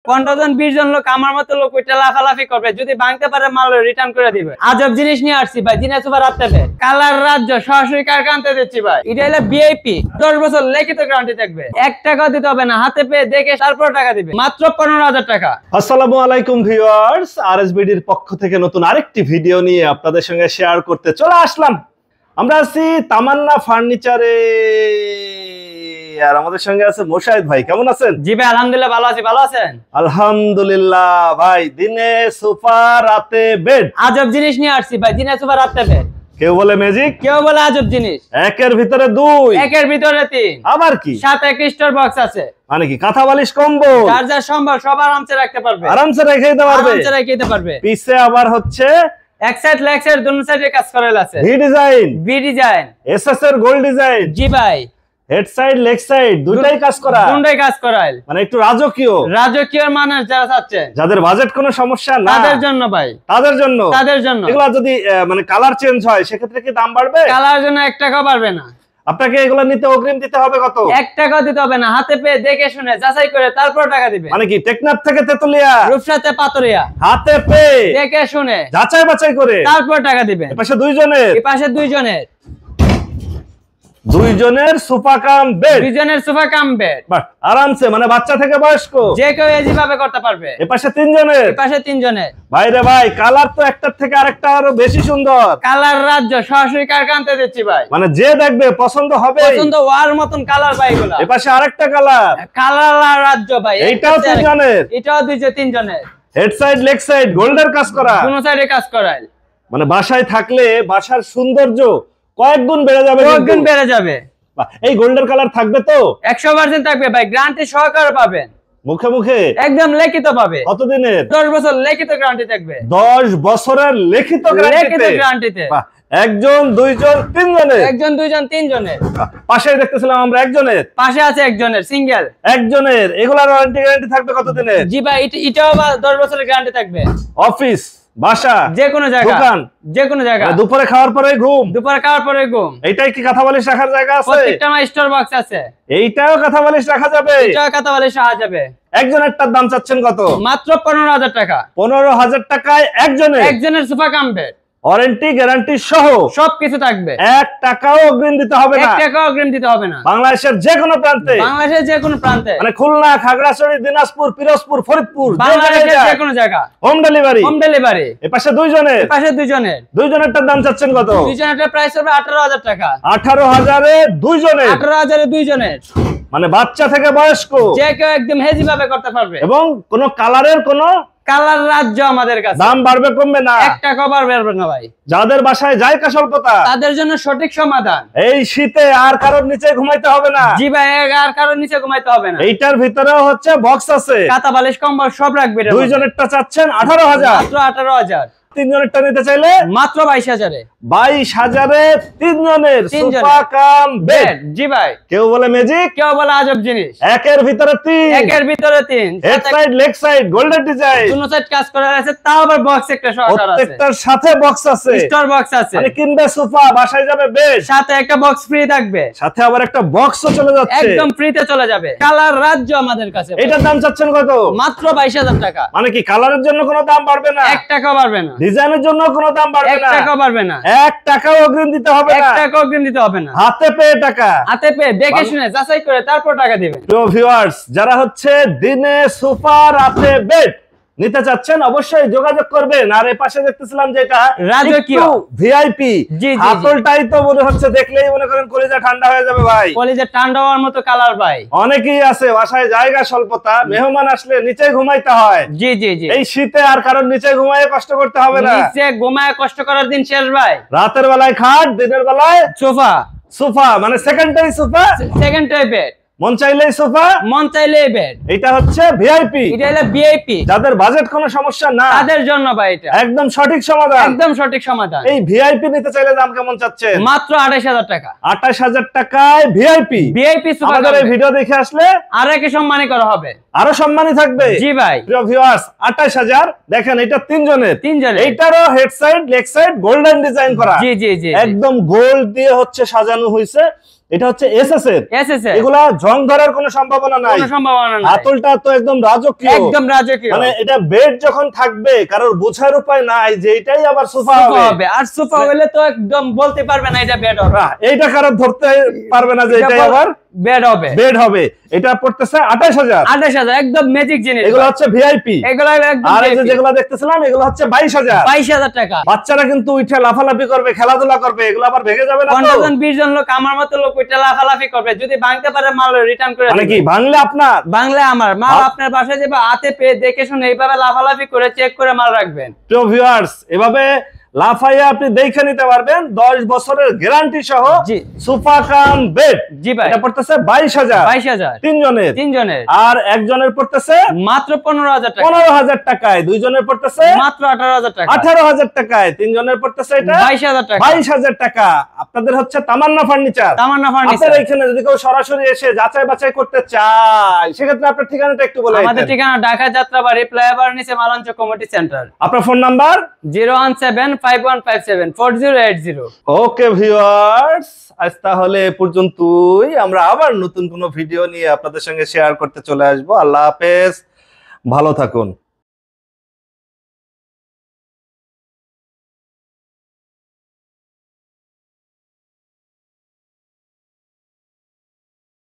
15 জন 20 জন লোক আমার মতো লোক ওইটা লাফালাফি করবে, যদি ভাঙতে পারে মাল রিটার্ন করে দিবে। আজব জিনিস নিয়ে আসছি ভাই, দিনে সুপার রাত্রে কালার রাজ্য সরাসরি কারখানাতে দিচ্ছি ভাই। এটা হলো ভিআইপি, 10 বছর লিখিত গ্যারান্টি থাকবে, 1 টাকা দিতে হবে না, হাতে পেয়ে দেখে তারপর টাকা দিবে, মাত্র 15,000 টাকা। আসসালামু আলাইকুম ভিউয়ার্স, আরএসবিডির পক্ষ থেকে নতুন আরেকটি ভিডিও নিয়ে আপনাদের সঙ্গে শেয়ার করতে চলে আসলাম। আমরা আছি তামান্না ফার্নিচারে, আর আমাদের সঙ্গে আছে মোশাহিদ ভাই। কেমন আছেন? জি ভাই আলহামদুলিল্লাহ ভালো আছি, ভালো আছেন? আলহামদুলিল্লাহ ভাই। দিনে সোফা রাতে বেড, আজব জিনিস নিয়ে আসছি ভাই, দিনে সোফা রাতে বেড। কেউ বলে ম্যাজিক, কেউ বলে আজব জিনিস। একের ভিতরে 2, একের ভিতরে 3, আবার কি সাথে এক স্টোর বক্স আছে। মানে কি কাঁথা বালিশ কম্বল চার্জার সম্ভব সব আরামসে রাখতে পারবে, আরামসে রেখে দিতে পারবে, আরামসে রেখে দিতে পারবে। পিছে আবার হচ্ছে এক সাইড লেগ সাইড দুনো সাইডে কাজ করা আছে, V design, V design, SS এর গোল্ড ডিজাইন। জি ভাই, হেড সাইড লেগ সাইড দুটাই কাজ করা, দুটোই কাজ করাইল, মানে একটু রাজকীয় রাজকীয় মানের যারা চাচ্ছে, যাদের বাজেট কোনো সমস্যা না তাদের জন্য ভাই, তাদের জন্য। এগুলা যদি মানে কালার চেঞ্জ হয় সেক্ষেত্রে কি দাম বাড়বে? কালার জন্য 1 টাকা বাড়বে না। আপনাকে এগুলা নিতে অগ্রিম দিতে হবে কত? 1 টাকা দিতে হবে না, হাতে পেয়ে দেখে শুনে যাচাই করে তারপর টাকা দিবে। মানে কি টেকনাফ থেকে তেতুলিয়া, রূপসাতে পাতুরিয়া, হাতে পেয়ে দেখে শুনে যাচাই বাছাই করে তারপর টাকা দিবেন। এপাশে 2 জনের, এপাশে 2 জনের, 2 জনের সোফা কাম বেড, 2 জনের সোফা কাম বেড, বাহ আরামসে, মানে বাচ্চা থেকে বয়স্ক যে কেউ ইজি ভাবে করতে পারবে। এপাশে 3 জনের, এপাশে 3 জনের। ভাই রে ভাই, কালার তো একটার থেকে আরেকটা আরো বেশি সুন্দর। কালার রাজ্য সরাসরি কারখানাতে দিচ্ছি ভাই, মানে যে দেখবে পছন্দ হবে, পছন্দ হওয়ার মতন কালার ভাই এগুলা। এপাশে আরেকটা কালার, কালার রাজ্য ভাই, এইটাও 3 জনের, এটাও 3 জনের। হেড সাইড লেগ সাইড গোল্ডের কাজ করা, দুনো সাইডে কাজ করায়। মানে বাসায় থাকলে বাসার সৌন্দর্য কয়েক গুণ বেড়ে যাবে, কয়েকগুণ বেড়ে যাবে। এই গোল্ডের কালার থাকবে তো 100% থাকবে ভাই, গ্যারান্টি সহকারে পাবেন, মুখে মুখে একদম লিখিত পাবে। কতদিনের? 10 বছর লিখিত গ্যারান্টি থাকবে, 10 বছরের লিখিত গ্যারান্টিতে। একজন 2 জন 3 জনের, একজন 2 জন 3 জনের। পাশে দেখতেছিলাম আমরা একজনের, পাশে আছে একজনের সিঙ্গেল, একজনের। এগুলার ওয়ারেন্টি গ্যারান্টি থাকবে কতদিনের? জি ভাই এটাও 10 বছরের গ্যারান্টি থাকবে। অফিস, বাসা, যে কোনো জায়গা, দোকান, যে কোনো জায়গা। দুপুরে খাওয়ার পরে ঘুম, দুপুরে খাওয়ার পরে ঘুম। এইটাই কি কাঁথা বালিশ রাখার জায়গা আছে? প্রত্যেকটা স্টোর বক্স আছে, এইটাও কাঁথা বালিশ রাখা যাবে, এটাও কাঁথা বালিশ রাখা যাবে। একজনেরটার দাম চাচ্ছেন কত? মাত্র 15,000 টাকা। 15,000 টাকায় একজনের sofa cum bed, warranty guarantee সহ সবকিছু থাকবে, 1 টাকাও অগ্রিম দিতে হবে না, 1 টাকাও অগ্রিম দিতে হবে না। বাংলাদেশের যে কোনো প্রান্তে, বাংলাদেশের যে কোনো প্রান্তে, মানে খুলনা, খাগড়াছড়ি, দিনাজপুর, পিরোজপুর, ফরিদপুর, বাংলাদেশের যে কোনো জায়গা, হোম ডেলিভারি। Home delivery. এপাশে 2 জনের, পাশে 2 জনের, 2 জনেরটার দাম চাচ্ছেন কত? 2 জনের প্রাইস হবে 18,000 টাকা। 18,000-এ 2 জনের, 18,000-এ 2 জনের, মানে বাচ্চা থেকে বয়স্ক যে কেউ একদম হেজি ভাবে করতে পারবে, এবং কোন কালারের কোন কালার রাজ্য আমাদের কাছে। দাম বাড়বে কমবে না, 1 টাকা বাড়বে না ভাই। যাদের বাসায় জায়গা স্বল্পতা, তাদের জন্য সঠিক সমাধান। এই শীতে আর কারোর নিচে ঘুমাইতে হবে না। জি ভাই, আর কারোর নিচে ঘুমাইতে হবে না। এইটার ভিতরেও হচ্ছে বক্স আছে, কাঁথা বালিশ কম্বল সব রাখবে। 2 জনেরটা চাচ্ছেন 18,000, মাত্র 18,000। 3 জনেরটা নিতে চাইলে মাত্র 22,000-এ। 22,000-এ 3 জনের 3 সোফা কাম বেড। জি ভাই, কেউ বলে ম্যাজিক, কেউ বলে আজব জিনিস। একের ভিতরে 3, একের ভিতরে 3, head side leg side golden design, দুনো সাইড কাজ করা আছে, তাও আবার বক্স একটা সহকার আছে, প্রত্যেকটার সাথে বক্স আছে, স্টোর বক্স আছে। মানে কিনবে সোফা, বাসায় যাবে বেড, সাথে একটা বক্স ফ্রি থাকবে, সাথে আবার একটা বক্সও চলে যাচ্ছে, একদম ফ্রিতে চলে যাবে। কালার রাজ্য আমাদের কাছে। এটার দাম চাচ্ছেন কত? মাত্র 22,000 টাকা। মানে কি কালারের জন্য কোনো দাম বাড়বে না, 1 টাকা বাড়বে না, ডিজাইনের জন্য কোনো দাম বাড়বে 1 না, টাকা বাড়বে না, 1 টাকাও অগ্রিম দিতে হবে 1 না, টাকা অগ্রিম দিতে হবে না, হাতে পেয়ে টাকা। হাতে পেয়ে দেখে শুনে যাচাই করে তারপর টাকা দিবেন। প্রিয় ভিউয়ার্স, যারা হচ্ছে দিনে সোফা রাতে বেড নিতে চাচ্ছেন অবশ্যই যোগাযোগ করবেন। আর এই পাশে দেখতেছিলাম যেটা রাজকীয় ভিআইপি, জি জি, হাতলটাই তো মনে হচ্ছে দেখলেই মনে করেন কলিজা ঠান্ডা হয়ে যাবে ভাই। কলিজা ঠান্ডা হওয়ার মতো কালার ভাই। অনেকেই আছে বাসায় জায়গা স্বল্পতা, মেহমান আসলে নিচে ঘুমাইতে হয়। জি জি জি, এই শীতে আর কারণ নিচে ঘুমাইয়ে কষ্ট করতে হবে না, নিচে ঘুমায় কষ্ট করার দিন শেষ ভাই। রাতের বেলায় খাট, দিনের বেলায় সোফা, সোফা মানে সেকেন্ডারি সোফা, সেকেন্ড বেড, মন চাইলেই সোফা, মন চাইলে বেড। এটা হচ্ছে ভিআইপি, এটা হলো ভিআইপি, যাদের বাজেট কোনো সমস্যা না তাদের জন্য ভাই এটা একদম সঠিক সমাধান, একদম সঠিক সমাধান। এই ভিআইপি নিতে চাইলে দাম কেমন চাচ্ছেন? মাত্র 28,000 টাকা। 28,000 টাকায় ভিআইপি। ভিআইপি সোফা, আমাদের এই ভিডিও দেখে আসলে আরো কি সম্মানী করা হবে, আরো সম্মানী থাকবে। জি ভাই, প্রিয় ভিউয়ার্স, 28,000 দেখেন, এটা 3 জনের, 3 জনের, এইটারও head side leg side golden design করা, জি জি জি, একদম গোল্ড দিয়ে হচ্ছে সাজানো হয়েছে। এটা হচ্ছে এসএস এর। এসএস এর এগুলা জং ধরার কোনো সম্ভাবনা নাই, কোনো সম্ভাবনা নাই। হাতলটা তো একদম রাজকীয়, একদম রাজকীয়। মানে এটা বেড যখন থাকবে কারোর বোঝার উপায় নাই যে এটাই আবার সোফা সোফা হবে। হবে, আর সোফা হলে তো একদম বলতে পারবে না এটা বেড হবে। এইটা কারো ধরতে পারবে না যে এটাই আবার বেড হবে। বেড হবে। এটা পড়তেছে 28000। 28000 একদম ম্যাজিক জিনিস। এগুলো হচ্ছে ভিআইপি। এগুলো একদম আর এই যে VIP যেগুলো দেখতেছিলাম এগুলো হচ্ছে 22000। 22000 টাকা। বাচ্চারা কিন্তু উঠে লাফালাফি করবে, খেলাধুলা করবে, এগুলো আবার ভেঙে যাবে না তো? 15 জন 20 জন লোক আমার মতো লোক ওইটা লাফালাফি করবে, যদি ভাঙতে পারে মাল রিটার্ন করে মানে দিবে। কি বাংলা আপনার বাংলা আমার মাল আপনার বাসায় যাবে, হাতে পেয়ে দেখে শুনে এইভাবে লাফালাফি করে চেক করে মাল রাখবেন। প্রিয় ভিউয়ার্স, এভাবে লাফাইয়া আপনি দেখে নিতে পারবেন 10 বছরের গ্যারান্টি সহ জি সোফা কাম বেড। জি ভাই, এটা পড়তেছে 22000। 22000 তিনজনের। তিনজনের আর একজনের পড়তেছে মাত্র 15000 টাকা। 15000 টাকায়। দুইজনের পড়তেছে মাত্র 18000 টাকা। 18000 টাকায়। তিনজনের পড়তেছে এটা 22000 টাকা। 22000 টাকা। আপনাদের হচ্ছে তামান্না ফার্নিচার। তামান্না ফার্নিচার। আপনারা এখানে যদি কেউ সরাসরি এসে যাচাই বাছাই করতে চায় সেক্ষেত্রে আপনার ঠিকানাটা একটু বলে আমাদের দিতেন। ঠিকানা ঢাকা যাত্রাবাড়ি ফ্লাইওভার নিচে মালাঞ্চ কমিটি সেন্টার। আপনার ফোন নাম্বার 01751574080। ওকে ভিউয়ার্স, আজ তাহলে এ পর্যন্তই। আমরা আবার নতুন কোনো ভিডিও নিয়ে আপনাদের সঙ্গে শেয়ার করতে চলে আসবো। আল্লাহ হাফেজ, ভালো থাকুন।